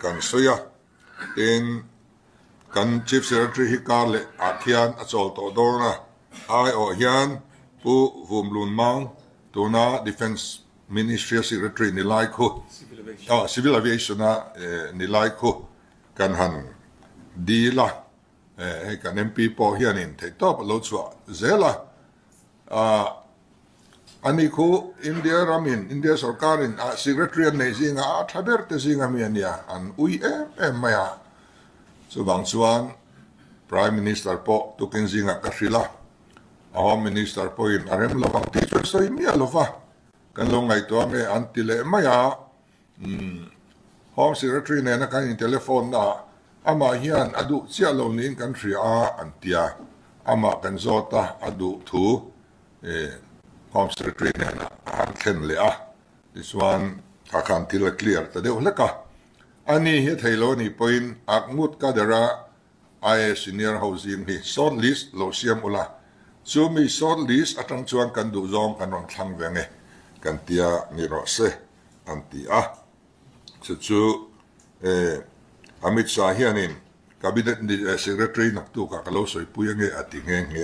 kan soya in kan chief secretary hi kar le akhian achol to dorna ai o hian pu VUMLUNMANG tuna defense ministry secretary nilai khu civil aviation na nilai khu kan han di la kan MP po hian in thei top lo chwa zela ani khu India ramin India sarkarin secretary nei zinga thaber te zinga miania an ui maya so bang chuan prime minister po tukin zinga kasila home minister po in arem lo bang teacher so mi alova kan lo ngai to me antile maya home secretary ne na kan telephone na ama hian adu chia lo nin country antia ama kan zota adu thu home secretary ne na khen le this one akan til clear ta de leka ani he thailo ni point akmut ka dera ai senior housing hi short list lo siam ula zomi short list atang chuan kan du zong kan rong thlang venge kan tia ni ro se antia chu Amit Shah hianin cabinet secretary nak tu ka kalo soi puyang atinge nge